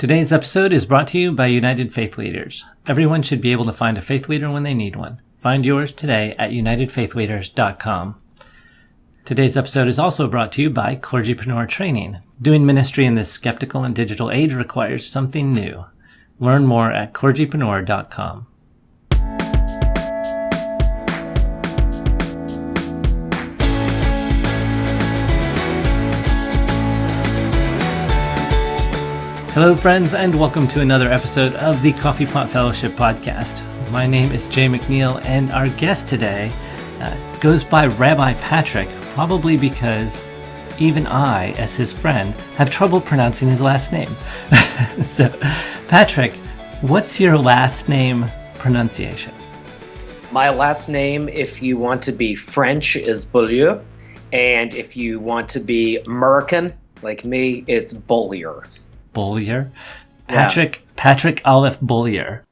Today's episode is brought to you by United Faith Leaders. Everyone should be able to find a faith leader when they need one. Find yours today at unitedfaithleaders.com. Today's episode is also brought to you by Clergypreneur Training. Doing ministry in this skeptical and digital age requires something new. Learn more at clergypreneur.com. Hello, friends, and welcome to another episode of the Coffee Pot Fellowship podcast. My name is Jay McNeil, and our guest today goes by Rabbi Patrick, probably because even I, as his friend, have trouble pronouncing his last name. So, Patrick, what's your last name pronunciation? My last name, if you want to be French, is Beaulier, and if you want to be American, like me, it's Beaulier. Beaulier? Patrick Aleph Beaulier.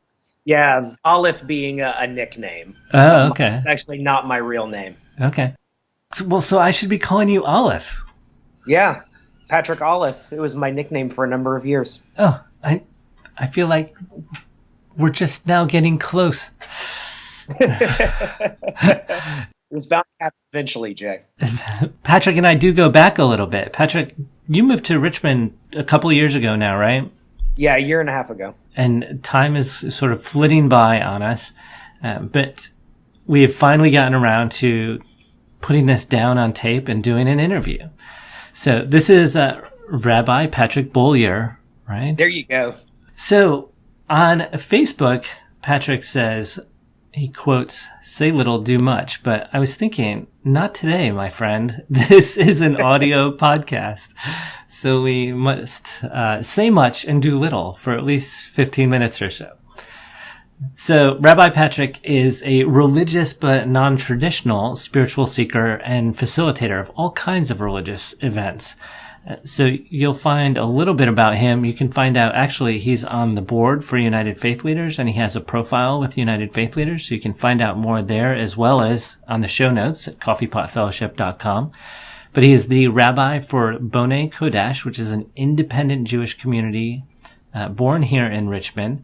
Yeah, Aleph being a nickname. Oh, okay. It's actually not my real name. Okay. So I should be calling you Aleph. Yeah, Patrick Aleph. It was my nickname for a number of years. Oh, I feel like we're just now getting close. It was bound to happen eventually, Jay. Patrick and I do go back a little bit. Patrick, you moved to Richmond a couple of years ago now, right? Yeah, a year and a half ago. And time is sort of flitting by on us. But we have finally gotten around to putting this down on tape and doing an interview. So this is Rabbi Patrick Beaulier, right? There you go. So on Facebook, Patrick says, he quotes, "Say little, do much." But I was thinking, not today, my friend. This is an audio podcast. So we must say much and do little for at least 15 minutes or so. So Rabbi Patrick is a religious but non-traditional spiritual seeker and facilitator of all kinds of religious events. So you'll find a little bit about him. You can find out, actually, he's on the board for United Faith Leaders, and he has a profile with United Faith Leaders. So you can find out more there, as well as on the show notes at coffeepotfellowship.com. But he is the rabbi for Bonay Kodesh, which is an independent Jewish community born here in Richmond.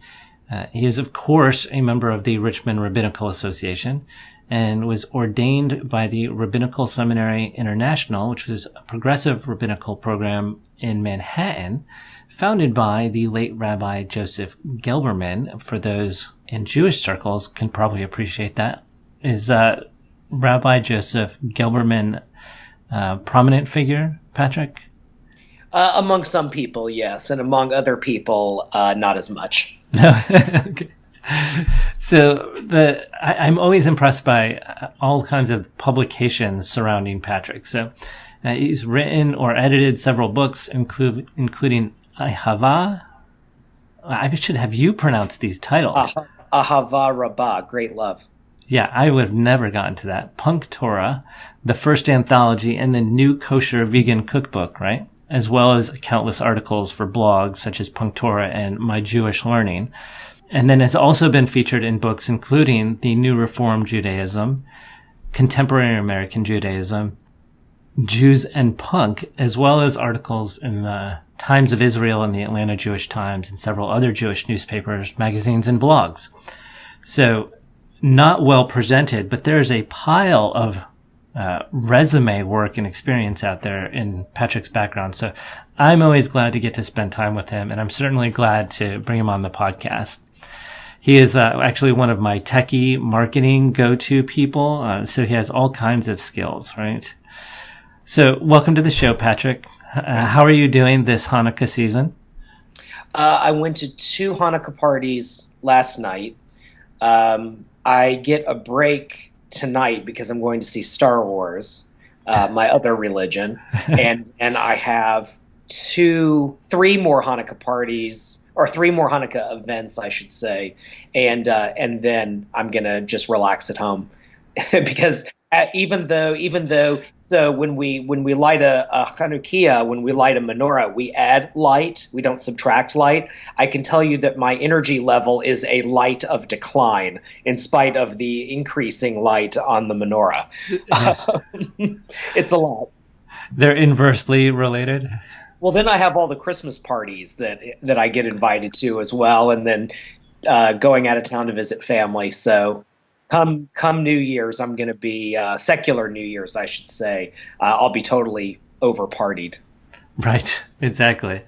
He is, of course, a member of the Richmond Rabbinical Association and was ordained by the Rabbinical Seminary International, which was a progressive rabbinical program in Manhattan, founded by the late Rabbi Joseph Gelberman. For those in Jewish circles can probably appreciate that. Is Rabbi Joseph Gelberman prominent figure, Patrick? Among some people, yes, and among other people, not as much. Okay. So I'm always impressed by all kinds of publications surrounding Patrick. So he's written or edited several books, including Ahavah. I should have you pronounce these titles. Ahavah Rabbah, great love. Yeah, I would have never gotten to that. PunkTorah, the First Anthology, and the NewKosher Vegan Cookbook, right? As well as countless articles for blogs such as PunkTorah and My Jewish Learning. And then has also been featured in books including the new Reform Judaism, Contemporary American Judaism, Jews and Punk, as well as articles in the Times of Israel and the Atlanta Jewish Times and several other Jewish newspapers, magazines, and blogs. So not well presented, but there's a pile of resume work and experience out there in Patrick's background. So I'm always glad to get to spend time with him, and I'm certainly glad to bring him on the podcast. He is actually one of my techie marketing go-to people, so he has all kinds of skills, right? So welcome to the show, Patrick. How are you doing this Hanukkah season? I went to 2 Hanukkah parties last night. I get a break tonight because I'm going to see Star Wars, my other religion, and I have 3 more Hanukkah parties, or 3 more Hanukkah events, I should say, and then I'm gonna just relax at home because even though so when we light a Chanukiah, when we light a menorah, we add light, we don't subtract light. I can tell you that my energy level is a light of decline in spite of the increasing light on the menorah. It's a lot. They're inversely related? Well, then I have all the Christmas parties that I get invited to as well, and then going out of town to visit family. So come New Year's, I'm going to be secular New Year's, I should say. I'll be totally over partied. Right, exactly.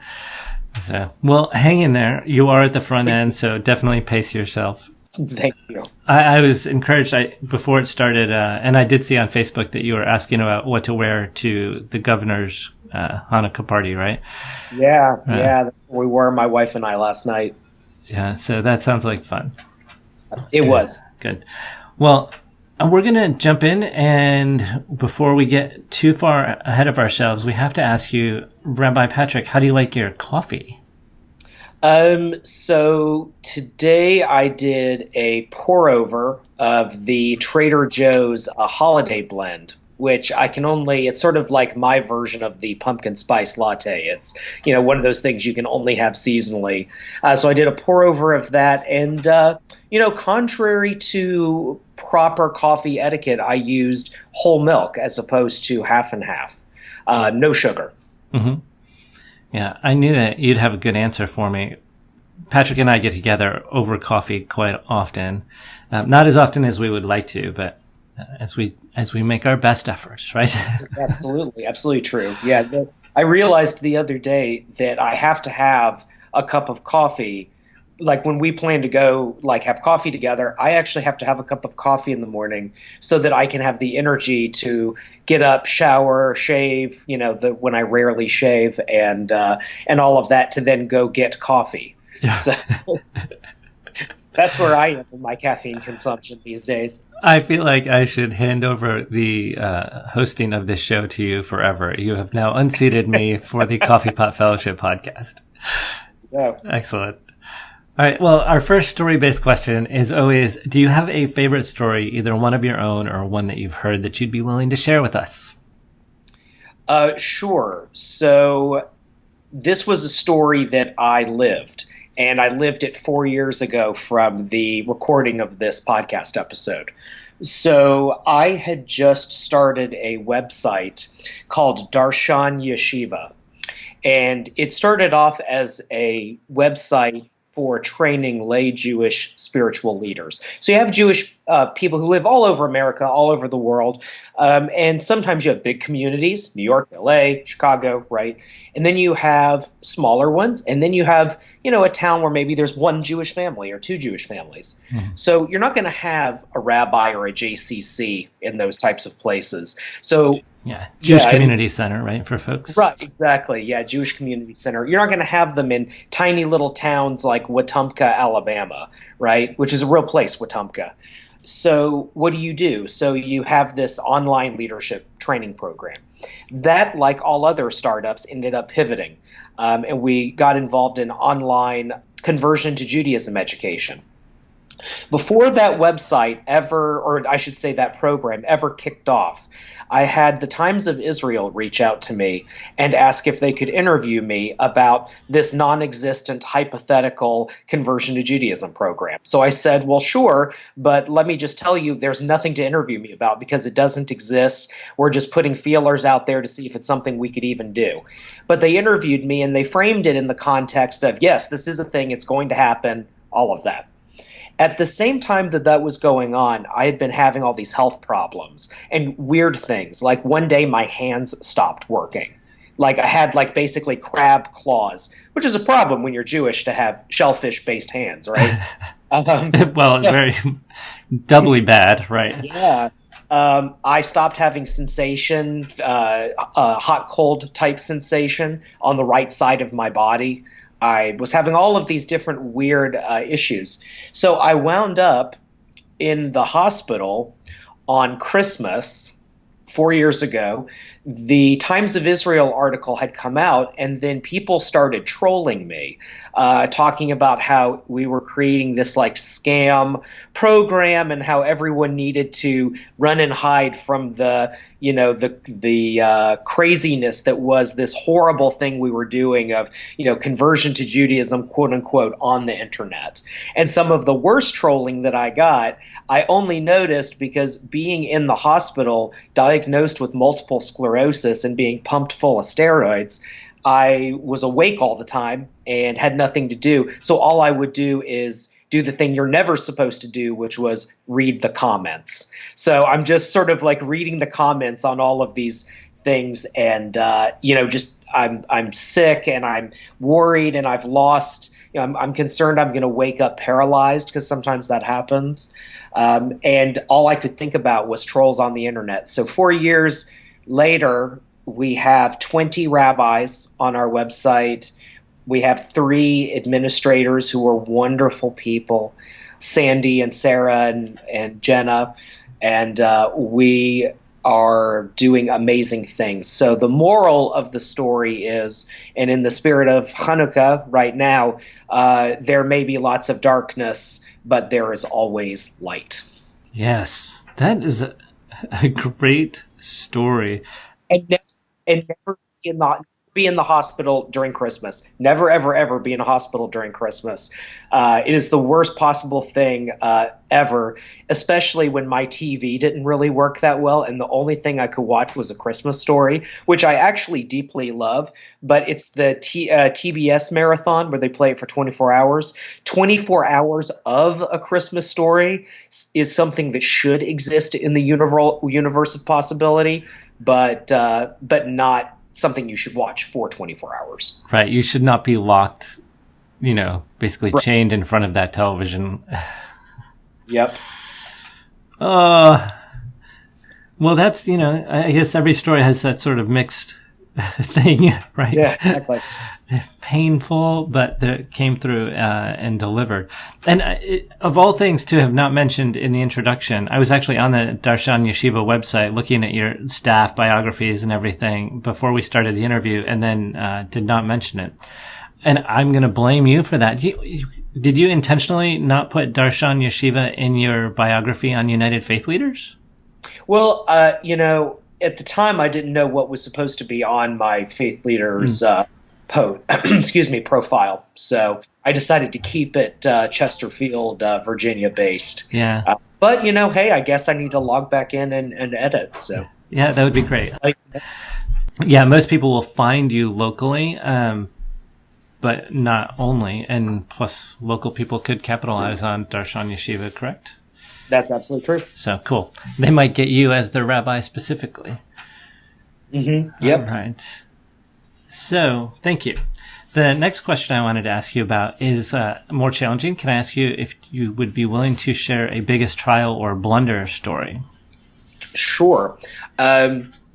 So, well, hang in there. You are at the front end, so definitely pace yourself. Thank you. I was encouraged before it started, and I did see on Facebook that you were asking about what to wear to the governor's Hanukkah party, right? Yeah, that's where we were, my wife and I, last night. Yeah, so that sounds like fun. It was. Good. Well, we're going to jump in, and before we get too far ahead of ourselves, we have to ask you, Rabbi Patrick, how do you like your coffee? So today I did a pour over of the Trader Joe's holiday blend, which it's sort of like my version of the pumpkin spice latte. It's, one of those things you can only have seasonally. So I did a pour over of that. And, contrary to proper coffee etiquette, I used whole milk as opposed to half and half. No sugar. Mm-hmm. Yeah, I knew that you'd have a good answer for me. Patrick and I get together over coffee quite often. Not as often as we would like to, but as we make our best efforts, right? Absolutely true. Yeah, I realized the other day that I have to have a cup of coffee. Like when we plan to go have coffee together, I actually have to have a cup of coffee in the morning so that I can have the energy to get up, shower, shave, when I rarely shave, and all of that, to then go get coffee. Yeah. So that's where I am in my caffeine consumption these days. I feel like I should hand over the hosting of this show to you forever. You have now unseated me for the Coffee Pot Fellowship podcast. Yeah. Excellent. All right. Well, our first story-based question is always, do you have a favorite story, either one of your own or one that you've heard that you'd be willing to share with us? Sure. So this was a story that I lived, and I lived it 4 years ago from the recording of this podcast episode. So I had just started a website called Darshan Yeshiva, and it started off as a website for training lay Jewish spiritual leaders. So you have Jewish people who live all over America, all over the world, and sometimes you have big communities, New York, LA, Chicago, right? And then you have smaller ones, and then you have, a town where maybe there's one Jewish family or two Jewish families. So you're not going to have a rabbi or a JCC in those types of places. So Jewish Community Center, right, for folks? Right, exactly. Yeah, Jewish Community Center. You're not going to have them in tiny little towns like Wetumpka, Alabama, right, which is a real place, Wetumpka. So what do? So you have this online leadership training program. That, like all other startups, ended up pivoting, and we got involved in online conversion to Judaism education. Before that website ever, or I should say that program ever kicked off, I had the Times of Israel reach out to me and ask if they could interview me about this non-existent hypothetical conversion to Judaism program. So I said, well, sure, but let me just tell you, there's nothing to interview me about because it doesn't exist. We're just putting feelers out there to see if it's something we could even do. But they interviewed me and they framed it in the context of, yes, this is a thing, it's going to happen, all of that. At the same time that was going on, I had been having all these health problems and weird things. Like one day my hands stopped working. Like I had basically crab claws, which is a problem when you're Jewish to have shellfish-based hands, right? Well, very doubly bad, right? Yeah. I stopped having sensation, hot-cold type sensation on the right side of my body. I was having all of these different weird issues. So I wound up in the hospital on Christmas 4 years ago. The Times of Israel article had come out, and then people started trolling me, talking about how we were creating this scam program and how everyone needed to run and hide from the craziness that was this horrible thing we were doing of, conversion to Judaism, quote unquote, on the internet. And some of the worst trolling that I got, I only noticed because being in the hospital, diagnosed with multiple sclerosis and being pumped full of steroids, I was awake all the time and had nothing to do. So all I would do is do the thing you're never supposed to do, which was read the comments. So I'm just sort of like reading the comments on all of these things, and just I'm sick and I'm worried and I've lost. I'm concerned I'm going to wake up paralyzed, because sometimes that happens. And all I could think about was trolls on the internet. So 4 years later, we have 20 rabbis on our website. We have 3 administrators who are wonderful people, Sandy and Sarah and Jenna, and we are doing amazing things. So the moral of the story is, and in the spirit of Hanukkah right now, there may be lots of darkness, but there is always light. Yes, that is a great story. And never be in the hospital during Christmas. Never, ever, ever be in a hospital during Christmas. It is the worst possible thing ever, especially when my TV didn't really work that well, and the only thing I could watch was A Christmas Story, which I actually deeply love, but it's the TBS marathon where they play it for 24 hours. 24 hours of A Christmas Story is something that should exist in the universe of possibility, but not something you should watch for 24 hours. Right. You should not be locked, basically chained in front of that television. Yep. Well, that's, I guess every story has that sort of mixed thing, right? Yeah, exactly. Painful, but that came through and delivered. And of all things to have not mentioned in the introduction, I was actually on the Darshan Yeshiva website looking at your staff biographies and everything before we started the interview, and then did not mention it. And I'm going to blame you for that. Did you intentionally not put Darshan Yeshiva in your biography on United Faith Leaders? Well, at the time, I didn't know what was supposed to be on my Faith Leaders profile. So I decided to keep it Chesterfield, Virginia based. Yeah. But, hey, I guess I need to log back in and edit. So yeah, that would be great. Yeah, most people will find you locally, but not only. And plus, local people could capitalize on Darshan Yeshiva, correct? That's absolutely true. So cool. They might get you as their rabbi specifically. Mm-hmm. Yep. All right. So thank you. The next question I wanted to ask you about is more challenging. Can I ask you if you would be willing to share a biggest trial or blunder story? Sure.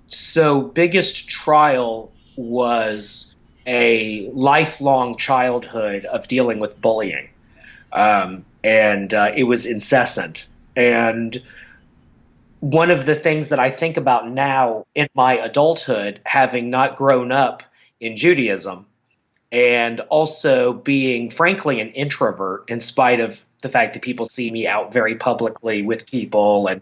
So biggest trial was a lifelong childhood of dealing with bullying. And it was incessant. And one of the things that I think about now in my adulthood, having not grown up in Judaism, and also being, frankly, an introvert, in spite of the fact that people see me out very publicly with people and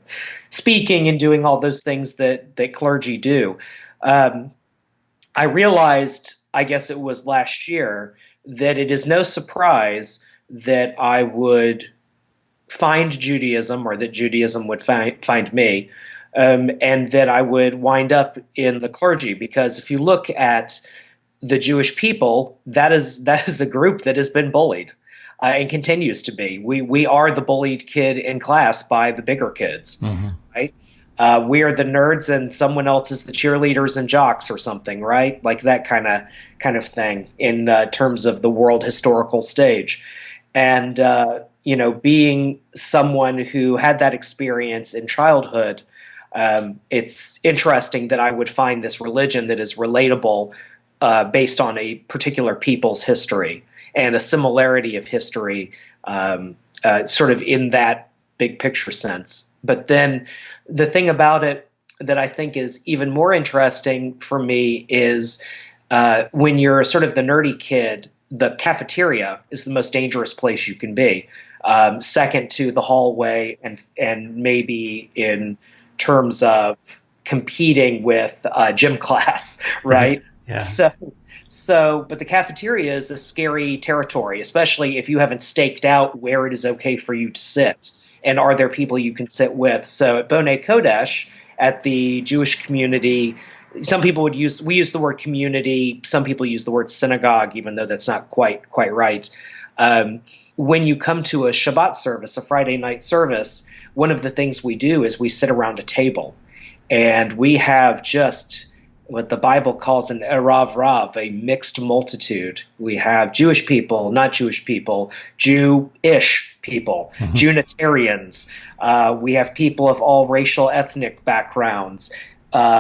speaking and doing all those things that clergy do, I realized, I guess it was last year, that it is no surprise that I would find Judaism, or that Judaism would find me, and that I would wind up in the clergy. Because if you look at the Jewish people, that is a group that has been bullied and continues to be. We are the bullied kid in class by the bigger kids, mm-hmm. right? We are the nerds and someone else is the cheerleaders and jocks or something, right? Like that kind of thing in terms of the world historical stage. And being someone who had that experience in childhood, it's interesting that I would find this religion that is relatable based on a particular people's history and a similarity of history, sort of in that big picture sense. But then the thing about it that I think is even more interesting for me is when you're sort of the nerdy kid, the cafeteria is the most dangerous place you can be. Second to the hallway and maybe in terms of competing with gym class, right? Yeah. But the cafeteria is a scary territory, especially if you haven't staked out where it is okay for you to sit and are there people you can sit with. So at Bonay Kodesh, at the Jewish community some people we use the word community. Some people use the word synagogue, even though that's not quite right. When you come to a Shabbat service, a Friday night service, one of the things we do is we sit around a table, and we have just what the Bible calls an Ahavah Rabbah, a mixed multitude. We have Jewish people, not Jewish people, Jewish people, Unitarians. We have people of all racial, ethnic backgrounds,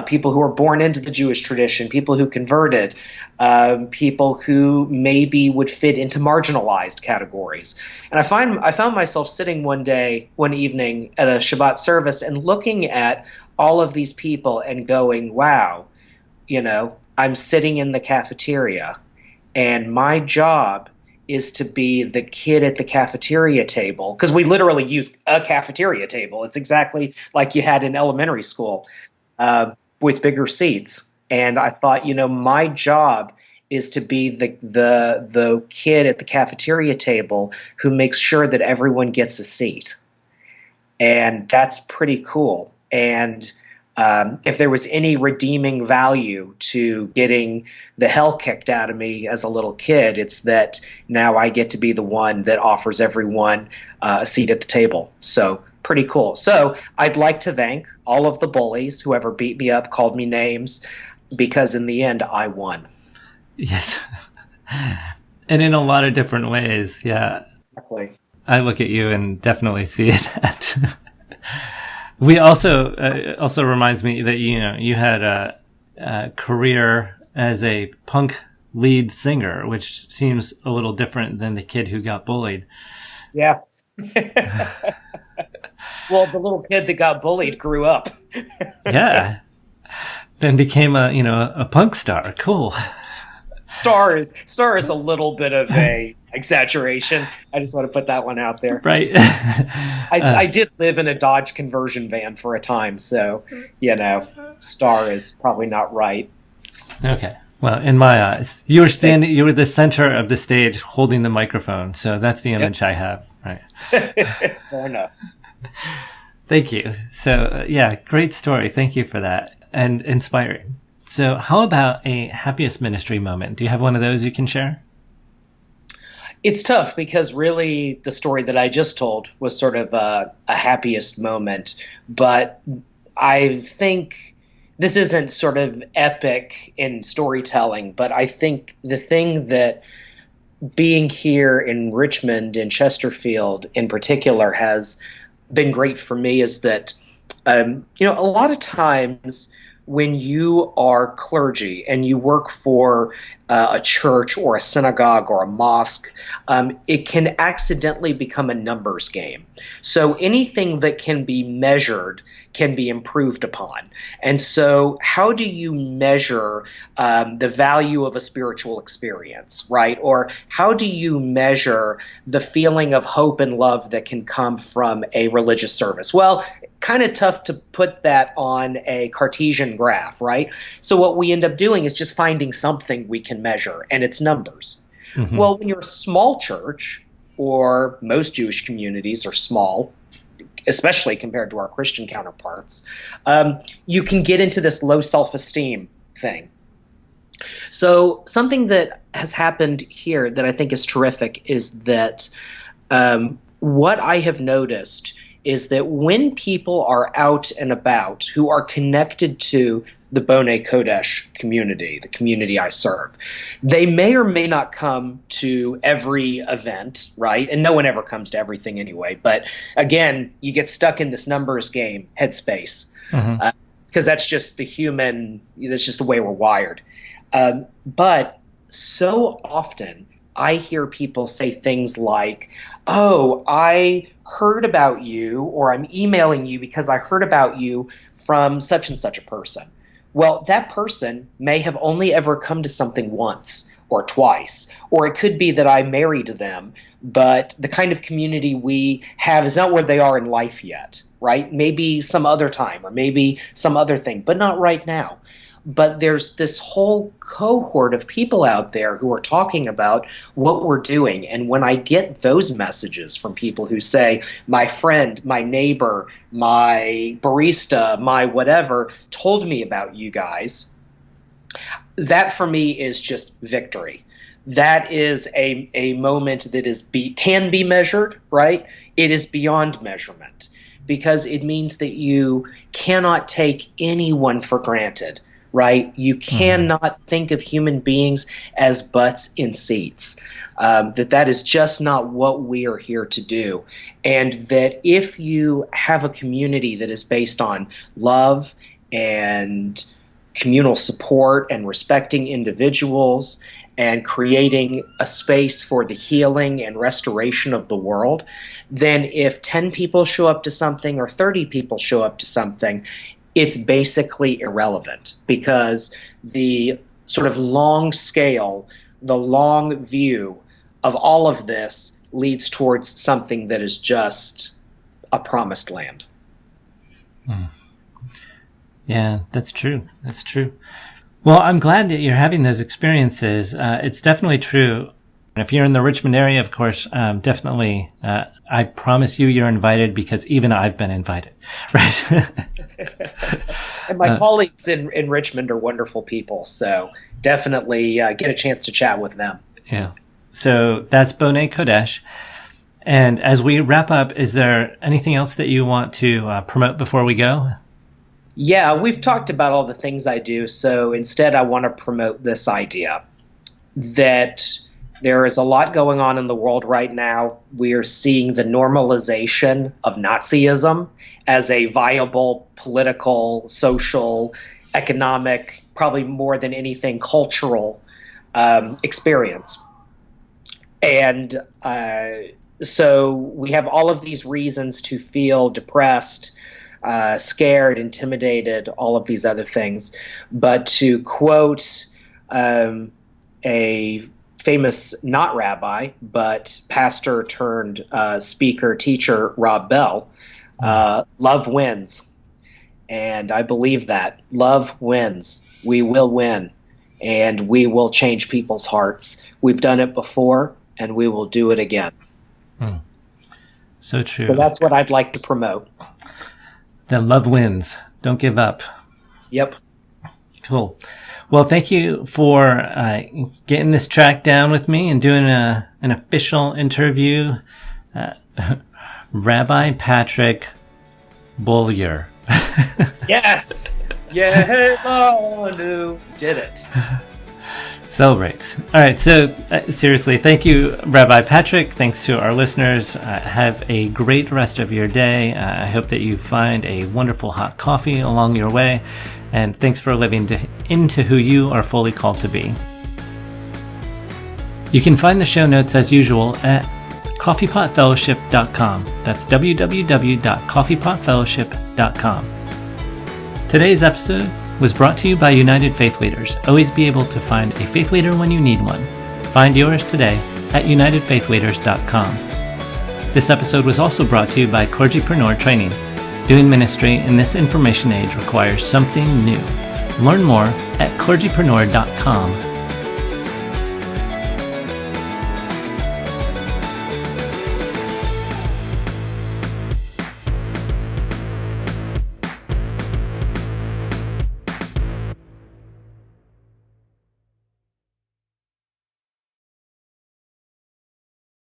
people who are born into the Jewish tradition, people who converted, people who maybe would fit into marginalized categories. And I found myself sitting one evening at a Shabbat service and looking at all of these people and going, wow, I'm sitting in the cafeteria, and my job is to be the kid at the cafeteria table, because we literally use a cafeteria table. It's exactly like you had in elementary school, with bigger seats. And I thought, my job is to be the kid at the cafeteria table who makes sure that everyone gets a seat. And that's pretty cool. And if there was any redeeming value to getting the hell kicked out of me as a little kid, it's that now I get to be the one that offers everyone a seat at the table. So pretty cool. So I'd like to thank all of the bullies, whoever beat me up, called me names, because in the end, I won. Yes. And in a lot of different ways. Yeah. Exactly. I look at you and definitely see that. We also reminds me that you had a career as a punk lead singer, which seems a little different than the kid who got bullied. Yeah. Well, the little kid that got bullied grew up. Yeah. Then became a punk star. Cool. Star is a little bit of a exaggeration. I just want to put that one out there. Right. I did live in a Dodge conversion van for a time, so star is probably not right. Okay. Well, in my eyes, you were the center of the stage holding the microphone, so that's the image I have. Right. Fair enough. Thank you. So, great story. Thank you for that. And inspiring. So how about a happiest ministry moment? Do you have one of those you can share? It's tough because really the story that I just told was sort of a happiest moment. But I think this isn't sort of epic in storytelling, but I think the thing that being here in Richmond and Chesterfield in particular has been great for me is that, a lot of times when you are clergy and you work for a church or a synagogue or a mosque, it can accidentally become a numbers game. So anything that can be measured can be improved upon. And so how do you measure the value of a spiritual experience, right? Or how do you measure the feeling of hope and love that can come from a religious service? Well, kind of tough to put that on a Cartesian graph, right? So what we end up doing is just finding something we can measure, and it's numbers. Mm-hmm. Well, when you're a small church, or most Jewish communities are small, especially compared to our Christian counterparts, you can get into this low self-esteem thing. So something that has happened here that I think is terrific is that what I have noticed is that when people are out and about who are connected to the Bonay Kodesh community, the community I serve, they may or may not come to every event, right? And no one ever comes to everything anyway. But again, you get stuck in this numbers game headspace, because that's just that's just the way we're wired. But so often I hear people say things like, oh, I heard about you, or I'm emailing you because I heard about you from such and such a person. Well, that person may have only ever come to something once or twice, or it could be that I married them, but the kind of community we have is not where they are in life yet, right? Maybe some other time, or maybe some other thing, but not right now. But there's this whole cohort of people out there who are talking about what we're doing. And when I get those messages from people who say, my friend, my neighbor, my barista, my whatever told me about you guys, That for me is just victory. That is a moment that can be measured, right? It is beyond measurement, because it means that you cannot take anyone for granted, right? You cannot think of human beings as butts in seats. That is just not what we are here to do. And that if you have a community that is based on love and communal support and respecting individuals and creating a space for the healing and restoration of the world, then if 10 people show up to something or 30 people show up to something, it's basically irrelevant, because the sort of long scale, the long view of all of this leads towards something that is just a promised land. Yeah, that's true. That's true. Well, I'm glad that you're having those experiences. It's definitely true. If you're in the Richmond area, of course, definitely, I promise you're invited, because even I've been invited, right? And my colleagues in Richmond are wonderful people, so definitely get a chance to chat with them. Yeah. So that's Bonay Kodesh. And as we wrap up, is there anything else that you want to promote before we go? Yeah, we've talked about all the things I do, so instead I want to promote this idea that there is a lot going on in the world right now. We are seeing the normalization of Nazism as a viable political, social, economic, probably more than anything cultural experience. And so we have all of these reasons to feel depressed, scared, intimidated, all of these other things. But to quote a famous, not rabbi, but pastor turned speaker, teacher, Rob Bell, love wins. And I believe that. Love wins. We will win. And we will change people's hearts. We've done it before, and we will do it again. So true. So that's what I'd like to promote. Then love wins. Don't give up. Yep. Cool. Well, thank you for getting this track down with me and doing an official interview. Rabbi Patrick Beaulier. Yes. Yeah, did it. Celebrate. All right. So seriously, thank you, Rabbi Patrick. Thanks to our listeners. Have a great rest of your day. I hope that you find a wonderful hot coffee along your way. And thanks for living into who you are fully called to be. You can find the show notes as usual at coffeepotfellowship.com. That's www.coffeepotfellowship.com. Today's episode was brought to you by United Faith Leaders. Always be able to find a faith leader when you need one. Find yours today at unitedfaithleaders.com. This episode was also brought to you by Clergypreneur Training. Doing ministry in this information age requires something new. Learn more at clergypreneur.com